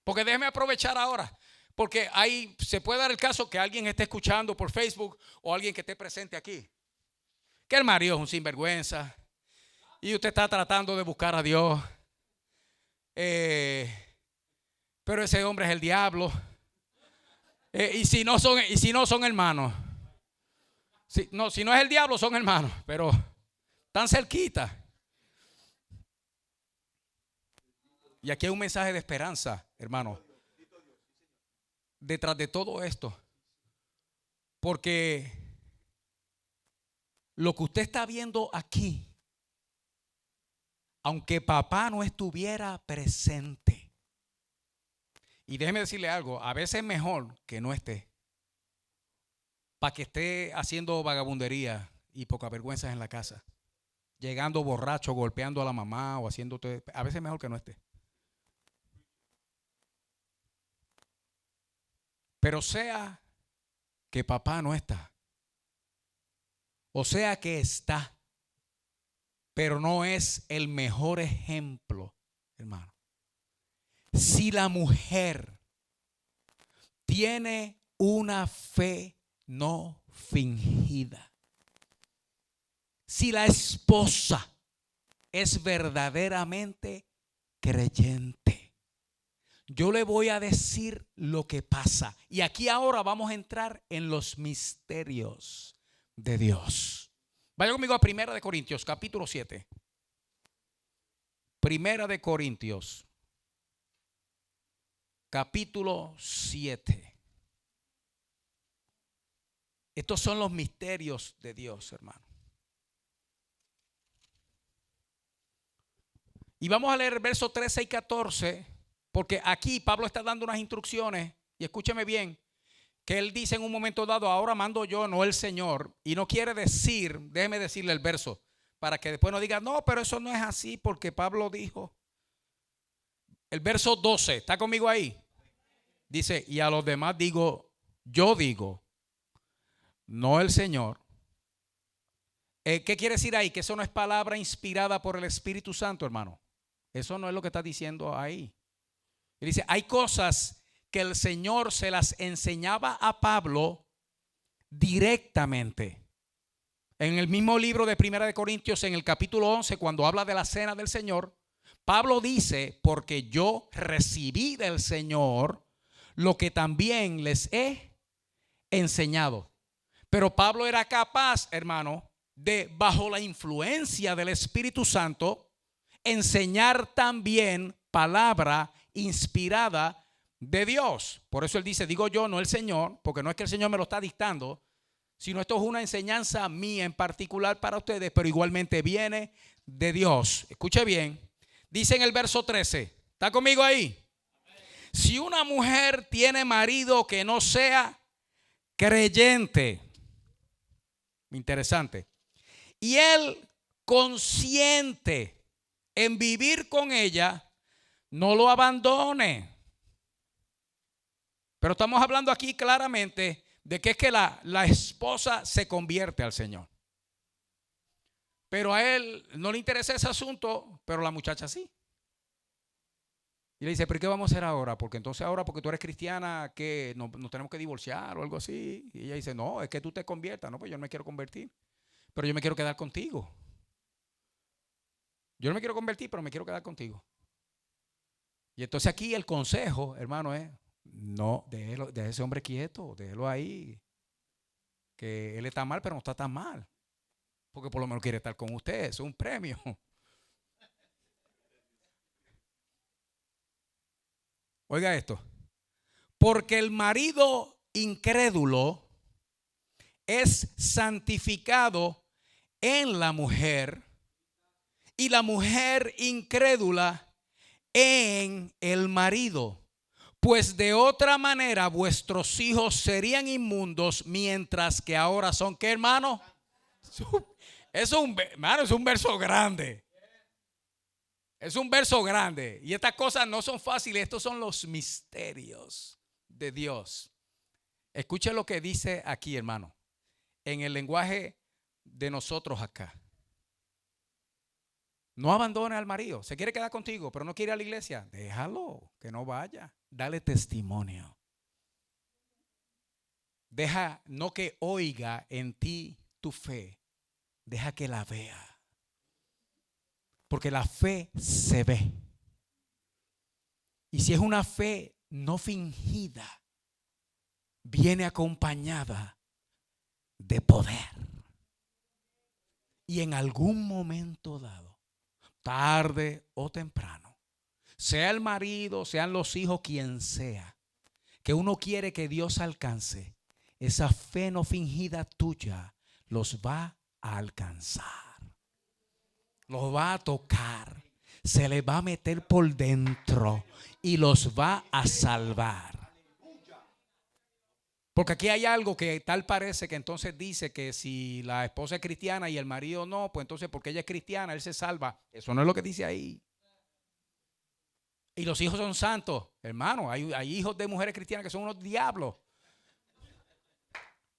Porque déjeme aprovechar ahora. Porque ahí se puede dar el caso que alguien esté escuchando por Facebook o alguien que esté presente aquí. Que el marido es un sinvergüenza. Y usted está tratando de buscar a Dios. Pero ese hombre es el diablo. Y si no son hermanos. Si no es el diablo, son hermanos. Pero tan cerquita. Y aquí hay un mensaje de esperanza, hermano, detrás de todo esto. Porque lo que usted está viendo aquí, aunque papá no estuviera presente, y déjeme decirle algo, a veces es mejor que no esté, para que esté haciendo vagabundería y poca vergüenza en la casa, llegando borracho, golpeando a la mamá o haciendo, a veces es mejor que no esté. Pero sea que papá no está, o sea que está, pero no es el mejor ejemplo, hermano. Si la mujer tiene una fe no fingida, si la esposa es verdaderamente creyente, yo le voy a decir lo que pasa. Y aquí ahora vamos a entrar en los misterios de Dios. Vaya conmigo a 1 Corintios, capítulo 7. 1 Corintios, capítulo 7. Estos son los misterios de Dios, hermano. Y vamos a leer el verso 13 y 14, porque aquí Pablo está dando unas instrucciones, y escúcheme bien, que él dice en un momento dado, ahora mando yo, no el Señor. Y no quiere decir, déjeme decirle el verso, para que después no diga, no, pero eso no es así, porque Pablo dijo. El verso 12, ¿está conmigo ahí? Dice, y a los demás digo, yo digo, no el Señor. ¿Qué quiere decir ahí? Que eso no es palabra inspirada por el Espíritu Santo, hermano. Eso no es lo que está diciendo ahí. Él dice, hay cosas que el Señor se las enseñaba a Pablo directamente. En el mismo libro de 1 Corintios, en el capítulo 11, cuando habla de la cena del Señor, Pablo dice, porque yo recibí del Señor lo que también les he enseñado. Pero Pablo era capaz, hermano, de, bajo la influencia del Espíritu Santo, enseñar también palabra inspirada de Dios. Por eso él dice, digo yo, no el Señor, porque no es que el Señor me lo está dictando, sino esto es una enseñanza mía en particular para ustedes, pero igualmente viene de Dios. Escuche bien, dice en el verso 13, ¿está conmigo ahí? Si una mujer tiene marido que no sea creyente, interesante, y él consciente en vivir con ella, no lo abandone. Pero estamos hablando aquí claramente de que es que la esposa se convierte al Señor. Pero a él no le interesa ese asunto, pero la muchacha sí. Y le dice, ¿pero qué vamos a hacer ahora? Porque entonces ahora, porque tú eres cristiana, ¿qué? ¿Nos tenemos que divorciar o algo así? Y ella dice, no, es que tú te conviertas. No, pues yo no me quiero convertir, pero yo me quiero quedar contigo. Yo no me quiero convertir, pero me quiero quedar contigo. Y entonces aquí el consejo, hermano, es, no, déjelo, deje ese hombre quieto, déjelo ahí. Que él está mal, pero no está tan mal. Porque por lo menos quiere estar con usted, es un premio. Oiga esto. Porque el marido incrédulo es santificado en la mujer y la mujer incrédula en el marido. Pues de otra manera vuestros hijos serían inmundos, mientras que ahora son, ¿qué, hermano? Hermano, es un verso grande. Es un verso grande. Y estas cosas no son fáciles. Estos son los misterios de Dios. Escuche lo que dice aquí, hermano, en el lenguaje de nosotros acá. No abandone al marido. Se quiere quedar contigo, pero no quiere ir a la iglesia. Déjalo, que no vaya. Dale testimonio. Deja, no que oiga en ti tu fe. Deja que la vea. Porque la fe se ve. Y si es una fe no fingida, viene acompañada de poder. Y en algún momento dado, tarde o temprano, sea el marido, sean los hijos, quien sea, que uno quiere que Dios alcance, esa fe no fingida tuya los va a alcanzar, los va a tocar, se les va a meter por dentro y los va a salvar. Porque aquí hay algo que tal parece que entonces dice que si la esposa es cristiana y el marido no, pues entonces porque ella es cristiana, él se salva. Eso no es lo que dice ahí. Y los hijos son santos. Hermano, hay hijos de mujeres cristianas que son unos diablos.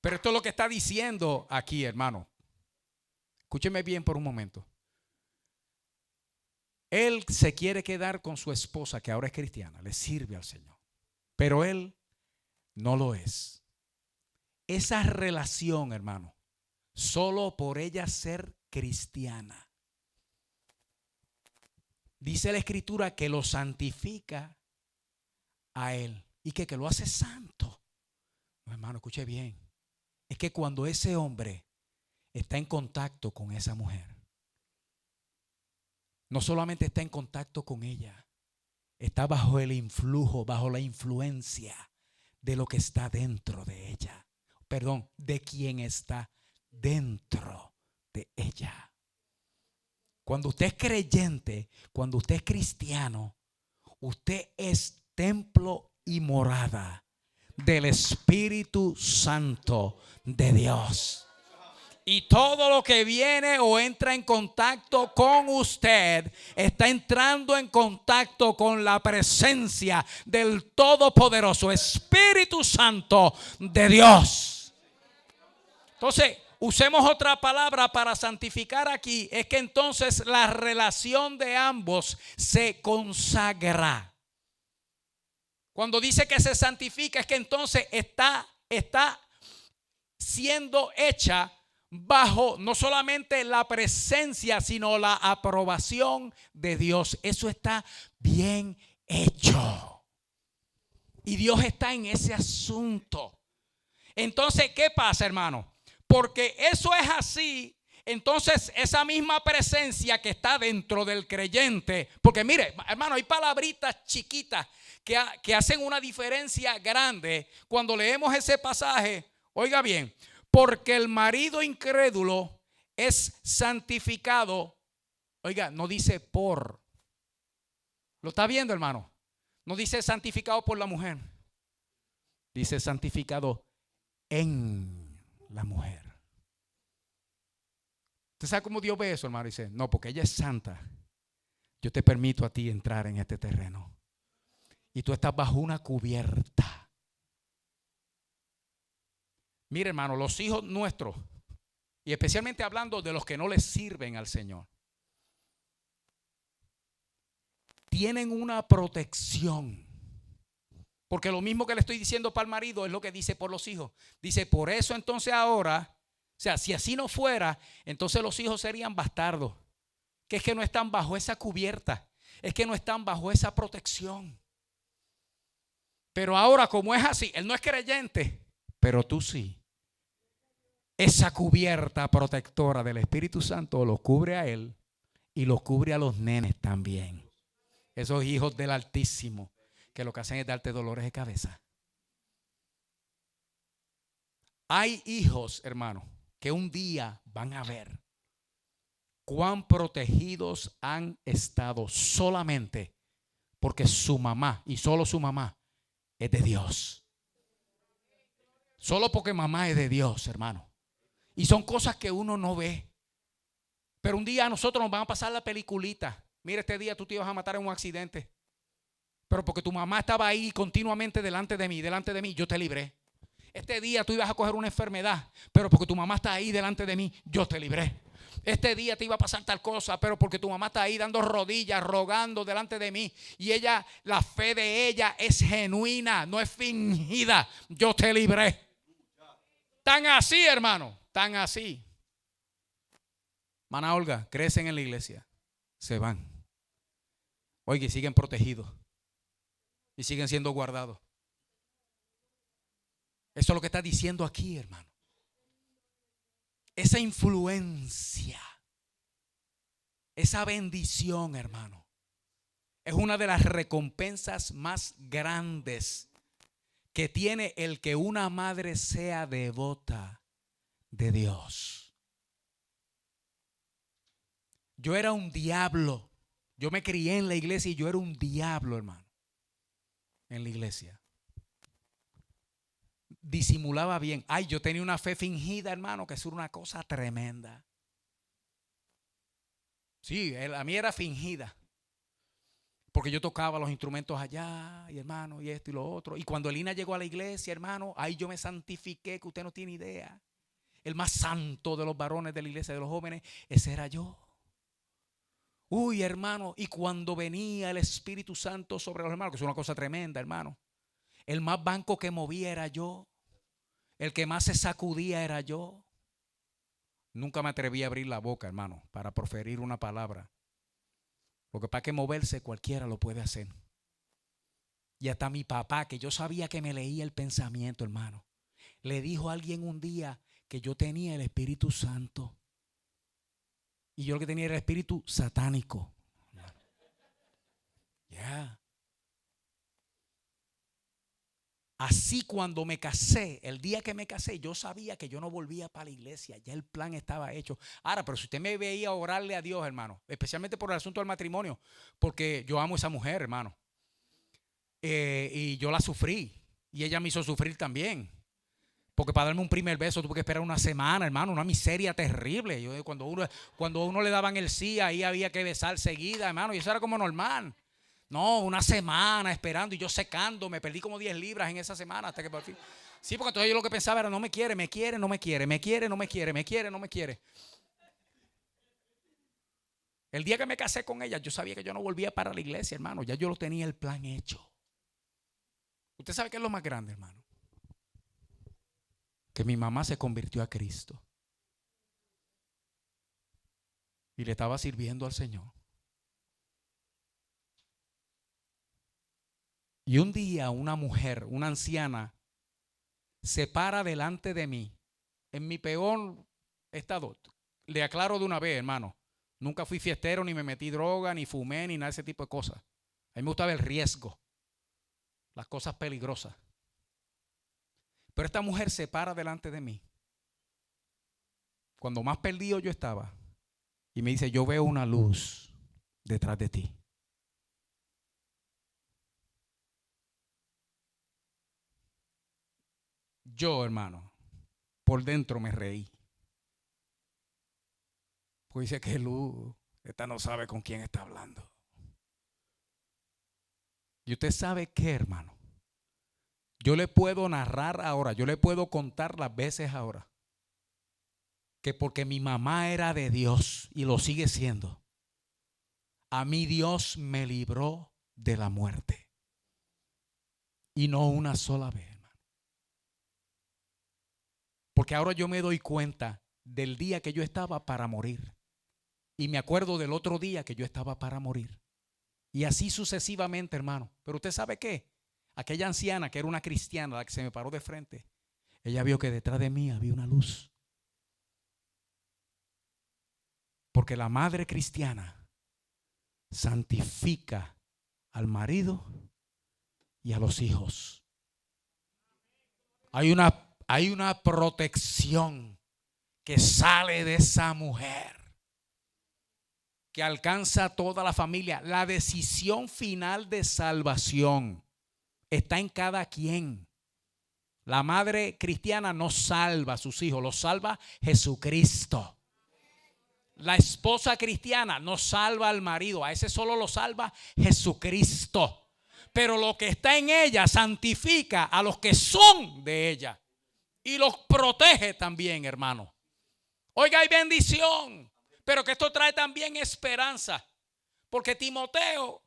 Pero esto es lo que está diciendo aquí, hermano. Escúcheme bien por un momento. Él se quiere quedar con su esposa, que ahora es cristiana, le sirve al Señor. Pero él no lo es. Esa relación, hermano, solo por ella ser cristiana, dice la Escritura que lo santifica a él y que lo hace santo. No, hermano, escuche bien. Es que cuando ese hombre está en contacto con esa mujer, no solamente está en contacto con ella, está bajo el influjo, bajo la influencia de lo que está dentro de ella. Perdón, de quien está dentro de ella. Cuando usted es creyente, cuando usted es cristiano, usted es templo y morada del Espíritu Santo de Dios. Y todo lo que viene o entra en contacto con usted está entrando en contacto con la presencia del todopoderoso Espíritu Santo de Dios. Entonces, usemos otra palabra para santificar aquí. Es que entonces la relación de ambos se consagra. Cuando dice que se santifica, es que entonces está siendo hecha bajo no solamente la presencia, sino la aprobación de Dios. Eso está bien hecho. Y Dios está en ese asunto. Entonces, ¿qué pasa, hermano? Porque eso es así. Entonces esa misma presencia que está dentro del creyente, porque mire, hermano, hay palabritas chiquitas que hacen una diferencia grande cuando leemos ese pasaje. Oiga bien, porque el marido incrédulo es santificado. Oiga, no dice por. ¿Lo está viendo, hermano? No dice santificado por la mujer. Dice santificado en la mujer. ¿Usted sabe cómo Dios ve eso, hermano? Dice, no, porque ella es santa. Yo te permito a ti entrar en este terreno. Y tú estás bajo una cubierta. Mire, hermano, los hijos nuestros, y especialmente hablando de los que no les sirven al Señor, tienen una protección. Porque lo mismo que le estoy diciendo para el marido es lo que dice por los hijos. Dice, por eso entonces ahora, o sea, si así no fuera, entonces los hijos serían bastardos. Que es que no están bajo esa cubierta. Es que no están bajo esa protección. Pero ahora, como es así, él no es creyente, pero tú sí. Esa cubierta protectora del Espíritu Santo lo cubre a él y lo cubre a los nenes también. Esos hijos del Altísimo, que lo que hacen es darte dolores de cabeza. Hay hijos, hermano, que un día van a ver cuán protegidos han estado solamente porque su mamá, y solo su mamá, es de Dios. Solo porque mamá es de Dios, hermano. Y son cosas que uno no ve. Pero un día a nosotros nos van a pasar la peliculita. Mira, este día tú te ibas a matar en un accidente. Pero porque tu mamá estaba ahí continuamente delante de mí, yo te libré. Este día tú ibas a coger una enfermedad, pero porque tu mamá está ahí delante de mí, yo te libré. Este día te iba a pasar tal cosa, pero porque tu mamá está ahí dando rodillas, rogando delante de mí. Y ella, la fe de ella es genuina, no es fingida. Yo te libré. Tan así, hermano, tan así. Mana Olga, crecen en la iglesia. se van. Oye, siguen protegidos y siguen siendo guardados. Eso es lo que está diciendo aquí, hermano. Esa influencia, esa bendición, hermano, es una de las recompensas más grandes que tiene el que una madre sea devota de Dios. Yo era un diablo. Yo me crié en la iglesia y yo era un diablo, hermano, en la iglesia. Disimulaba bien. Ay, yo tenía una fe fingida, hermano, que eso era una cosa tremenda. Sí, a mí era fingida. Porque yo tocaba los instrumentos allá, y hermano, y esto y lo otro. Y cuando Elina llegó a la iglesia, hermano, ahí yo me santifiqué, que usted no tiene idea. El más santo de los varones de la iglesia de los jóvenes, ese era yo. Uy, hermano, y cuando venía el Espíritu Santo sobre los hermanos, que es una cosa tremenda, hermano. El más banco que movía era yo. El que más se sacudía era yo. Nunca me atreví a abrir la boca, hermano, para proferir una palabra. Porque para que moverse cualquiera lo puede hacer. Y hasta mi papá, que yo sabía que me leía el pensamiento, hermano, le dijo a alguien un día que yo tenía el Espíritu Santo. Y yo lo que tenía era el espíritu satánico. Ya. Así cuando me casé, el día que me casé, yo sabía que yo no volvía para la iglesia. Ya el plan estaba hecho. Ahora, pero si usted me veía orarle a Dios, hermano, especialmente por el asunto del matrimonio, porque yo amo a esa mujer, hermano. Y yo la sufrí. Y ella me hizo sufrir también. Porque para darme un primer beso tuve que esperar una semana, hermano, una miseria terrible. Cuando uno le daban el sí, ahí había que besar seguida, hermano, y eso era como normal. No, una semana esperando y yo secando, me perdí como 10 libras en esa semana hasta que por fin. Sí, porque entonces yo lo que pensaba era, no me quiere, me quiere, no me quiere, me quiere, no me quiere, me quiere, no me quiere. El día que me casé con ella, yo sabía que yo no volvía para la iglesia, hermano, ya yo lo tenía el plan hecho. ¿Usted sabe qué es lo más grande, hermano? Que mi mamá se convirtió a Cristo y le estaba sirviendo al Señor. Y un día una mujer, una anciana, se para delante de mí en mi peor estado. Le aclaro de una vez, hermano, nunca fui fiestero, ni me metí droga, ni fumé, ni nada de ese tipo de cosas. A mí me gustaba el riesgo, las cosas peligrosas. Pero esta mujer se para delante de mí cuando más perdido yo estaba y me dice, yo veo una luz detrás de ti. Yo, hermano, por dentro me reí. Pues dice que luz, esta no sabe con quién está hablando. Y usted sabe qué, hermano. Yo le puedo narrar ahora, yo le puedo contar las veces ahora que porque mi mamá era de Dios y lo sigue siendo, a mí Dios me libró de la muerte. Y no una sola vez, hermano. Porque ahora yo me doy cuenta del día que yo estaba para morir. Y me acuerdo del otro día que yo estaba para morir. Y así sucesivamente, hermano. Pero usted sabe qué, aquella anciana que era una cristiana, la que se me paró de frente, ella vio que detrás de mí había una luz. Porque la madre cristiana santifica al marido y a los hijos. Hay una protección que sale de esa mujer, que alcanza a toda la familia. La decisión final de salvación está en cada quien. La madre cristiana no salva a sus hijos, los salva Jesucristo. La esposa cristiana no salva al marido, a ese solo lo salva Jesucristo. Pero lo que está en ella santifica a los que son de ella y los protege también, hermano. Oiga, hay bendición, pero que esto trae también esperanza. Porque Timoteo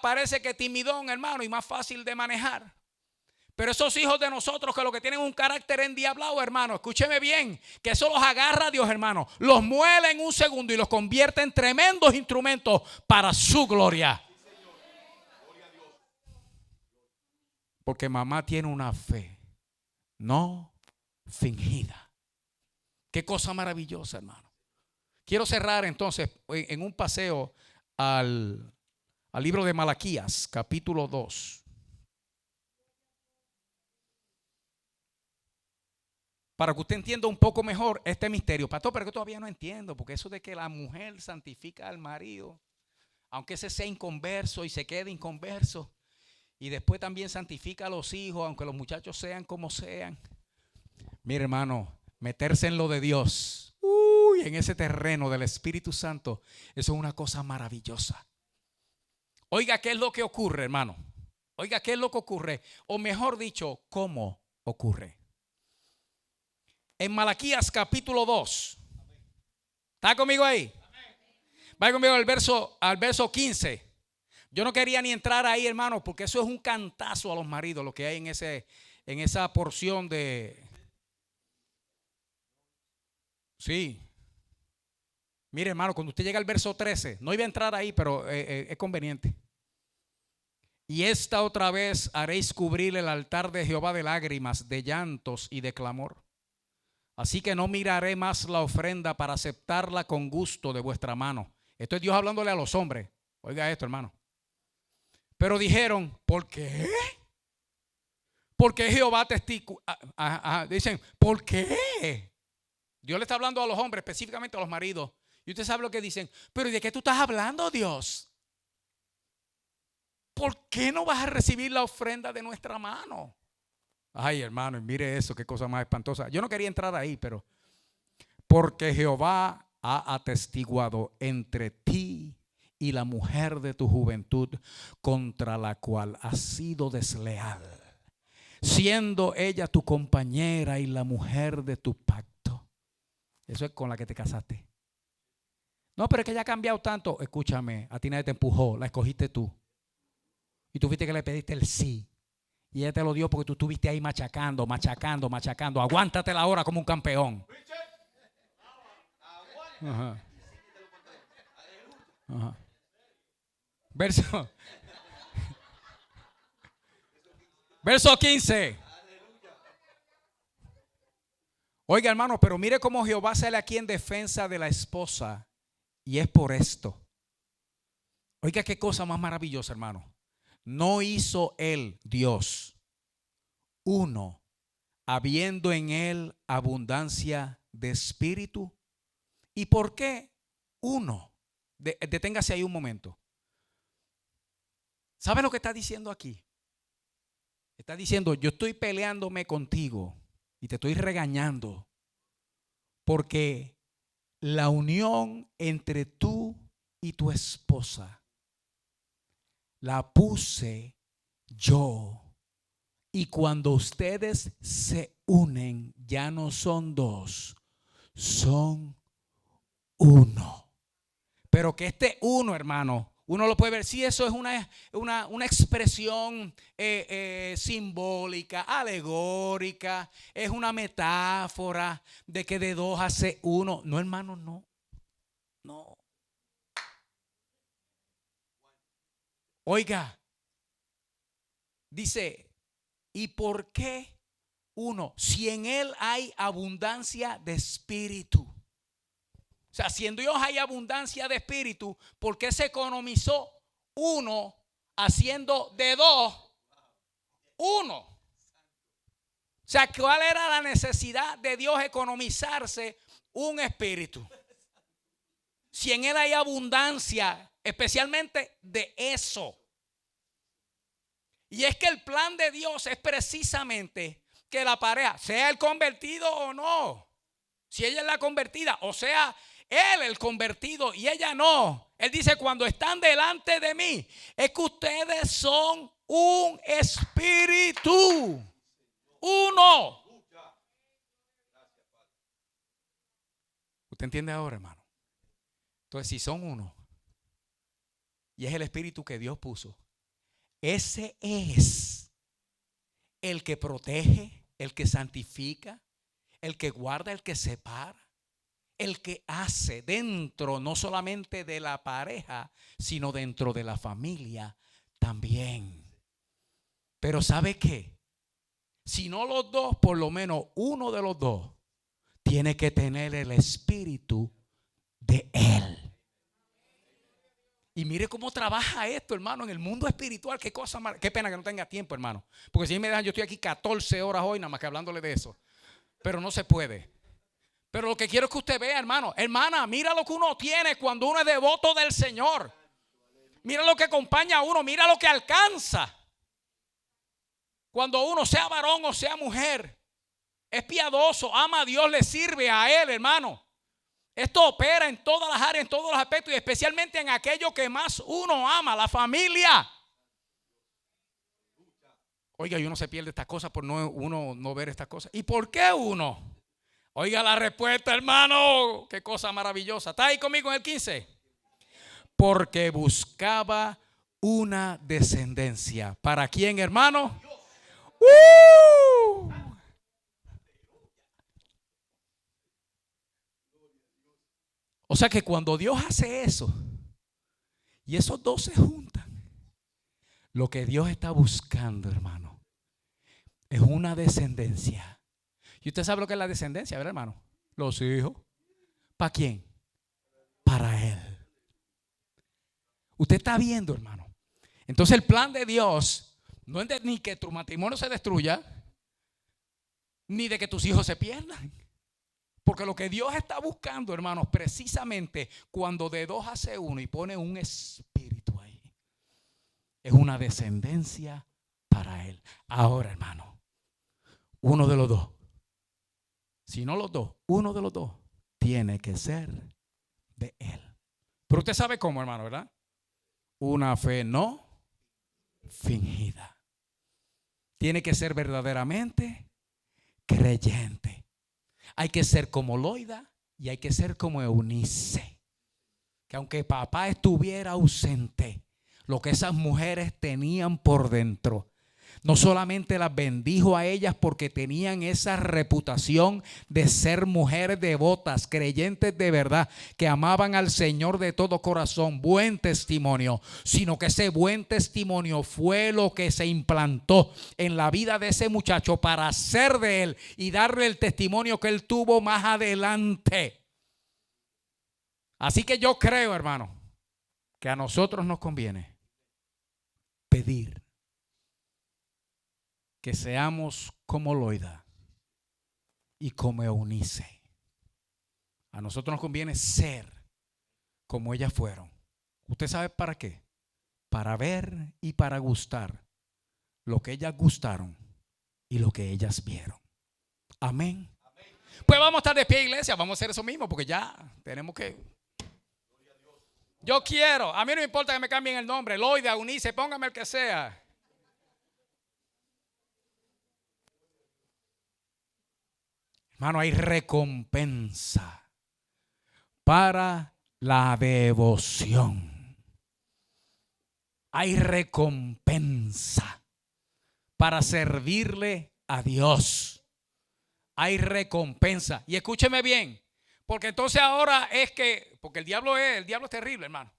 parece que timidón, hermano, y más fácil de manejar. Pero esos hijos de nosotros que lo que tienen un carácter endiablado, hermano, escúcheme bien, que eso los agarra Dios, hermano, los muele en un segundo y los convierte en tremendos instrumentos para su gloria. Porque mamá tiene una fe no fingida. Qué cosa maravillosa, hermano. Quiero cerrar entonces en un paseo al libro de Malaquías, capítulo 2. Para que usted entienda un poco mejor este misterio. Pastor, pero que todavía no entiendo, porque eso de que la mujer santifica al marido, aunque ese sea inconverso y se quede inconverso, y después también santifica a los hijos, aunque los muchachos sean como sean. Mire, hermano, meterse en lo de Dios, en ese terreno del Espíritu Santo, eso es una cosa maravillosa. Oiga, ¿qué es lo que ocurre, hermano? Oiga, ¿qué es lo que ocurre? O mejor dicho, ¿cómo ocurre? En Malaquías capítulo 2. ¿Está conmigo ahí? Vaya conmigo al verso 15. Yo no quería ni entrar ahí, hermano, porque eso es un cantazo a los maridos, lo que hay en esa porción de... Sí. Mire, hermano, cuando usted llega al verso 13, no iba a entrar ahí, pero es conveniente. Y esta otra vez haréis cubrir el altar de Jehová de lágrimas, de llantos y de clamor. Así que no miraré más la ofrenda para aceptarla con gusto de vuestra mano. Esto es Dios hablándole a los hombres. Oiga esto, hermano. Pero dijeron, ¿por qué? ¿Por qué Jehová dicen, ¿por qué? Dios le está hablando a los hombres, específicamente a los maridos. Y usted sabe lo que dicen. Pero ¿de qué tú estás hablando, Dios? ¿Por qué no vas a recibir la ofrenda de nuestra mano? Ay, hermano, mire eso, qué cosa más espantosa. Yo no quería entrar ahí, pero porque Jehová ha atestiguado entre ti y la mujer de tu juventud, contra la cual has sido desleal, siendo ella tu compañera y la mujer de tu pacto. Eso es con la que te casaste. No, pero es que ella ha cambiado tanto. Escúchame, a ti nadie te empujó, la escogiste tú. Y tú fuiste que le pediste el sí. Y ella te lo dio porque tú estuviste ahí machacando. Aguántate la hora como un campeón. Ajá. Ajá. Verso 15. Oiga, hermano, pero mire cómo Jehová sale aquí en defensa de la esposa. Y es por esto. Oiga, qué cosa más maravillosa, hermano. No hizo él, Dios, uno, habiendo en él abundancia de espíritu. ¿Y por qué uno? Deténgase ahí un momento. ¿Sabe lo que está diciendo aquí? Está diciendo, yo estoy peleándome contigo y te estoy regañando porque la unión entre tú y tu esposa la puse yo. Y cuando ustedes se unen, ya no son dos, son uno. Pero que este uno, hermano, uno lo puede ver, sí, eso es una expresión simbólica, alegórica, es una metáfora de que de dos hace uno. No, hermano, no. No. Oiga, dice, ¿y por qué uno? Si en él hay abundancia de espíritu. O sea, si en Dios hay abundancia de espíritu, ¿por qué se economizó uno haciendo de dos uno? O sea, ¿cuál era la necesidad de Dios economizarse un espíritu? Si en él hay abundancia, especialmente de eso. Y es que el plan de Dios es precisamente que la pareja, sea el convertido o no, si ella es la convertida, o sea, él el convertido y ella no. Él dice, cuando están delante de mí, es que ustedes son un espíritu, uno. ¿Usted entiende ahora, hermano? Entonces, si son uno y es el espíritu que Dios puso, ese es el que protege, el que santifica, el que guarda, el que separa, el que hace dentro no solamente de la pareja, sino dentro de la familia también. Pero ¿sabe qué? Si no los dos, por lo menos uno de los dos tiene que tener el espíritu de él. Y mire cómo trabaja esto, hermano, en el mundo espiritual. Qué cosa, qué pena que no tenga tiempo, hermano. Porque si me dejan, yo estoy aquí 14 horas hoy nada más que hablándole de eso. Pero no se puede. Pero lo que quiero es que usted vea, hermano. Hermana, mira lo que uno tiene cuando uno es devoto del Señor. Mira lo que acompaña a uno. Mira lo que alcanza. Cuando uno, sea varón o sea mujer, es piadoso, ama a Dios, le sirve a Él, hermano. Esto opera en todas las áreas, en todos los aspectos y especialmente en aquello que más uno ama, la familia. Oiga, y uno se pierde estas cosas por uno no ver estas cosas. ¿Y por qué uno? Oiga la respuesta, hermano. Qué cosa maravillosa. ¿Está ahí conmigo en el 15? Porque buscaba una descendencia. ¿Para quién, hermano? O sea que cuando Dios hace eso y esos dos se juntan, lo que Dios está buscando, hermano, es una descendencia. Y usted sabe lo que es la descendencia, ¿verdad, hermano? Los hijos. ¿Para quién? Para Él. Usted está viendo, hermano. Entonces el plan de Dios no es ni que tu matrimonio se destruya, ni de que tus hijos se pierdan. Porque lo que Dios está buscando, hermanos, precisamente cuando de dos hace uno y pone un espíritu ahí, es una descendencia para Él. Ahora, hermano, uno de los dos, si no los dos, uno de los dos tiene que ser de Él. Pero usted sabe cómo, hermano, ¿verdad? Una fe no fingida. Tiene que ser verdaderamente creyente. Hay que ser como Loida y hay que ser como Eunice. Que aunque papá estuviera ausente, lo que esas mujeres tenían por dentro, no solamente las bendijo a ellas porque tenían esa reputación de ser mujeres devotas, creyentes de verdad, que amaban al Señor de todo corazón, buen testimonio, sino que ese buen testimonio fue lo que se implantó en la vida de ese muchacho para hacer de él y darle el testimonio que él tuvo más adelante. Así que yo creo, hermano, que a nosotros nos conviene pedir que seamos como Loida y como Eunice. A nosotros nos conviene ser como ellas fueron. ¿Usted sabe para qué? Para ver y para gustar lo que ellas gustaron y lo que ellas vieron. Amén. Pues vamos a estar de pie, iglesia. Vamos a hacer eso mismo porque ya tenemos que. Yo quiero, a mí no me importa que me cambien el nombre, Loida, Eunice, póngame el que sea. Hermano, hay recompensa para la devoción. Hay recompensa para servirle a Dios. Hay recompensa. Y escúcheme bien, porque entonces ahora es que, porque el diablo es terrible, hermano.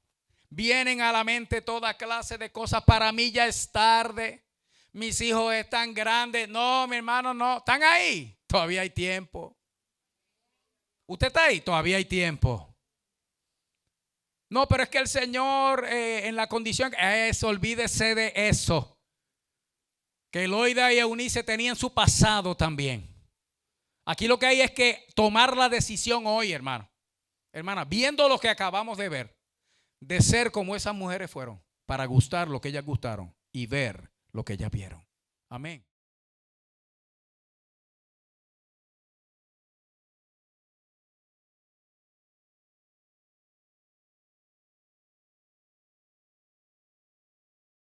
Vienen a la mente toda clase de cosas. Para mí ya es tarde. Mis hijos están grandes. No, mi hermano, no. ¿Están ahí? Todavía hay tiempo. ¿Usted está ahí? Todavía hay tiempo. No, pero es que el Señor en la condición, eso, olvídese de eso. Que Loida y Eunice tenían su pasado también. Aquí lo que hay es que tomar la decisión hoy, hermano. Hermana, viendo lo que acabamos de ver, de ser como esas mujeres fueron, para gustar lo que ellas gustaron y ver lo que ellas vieron. Amén.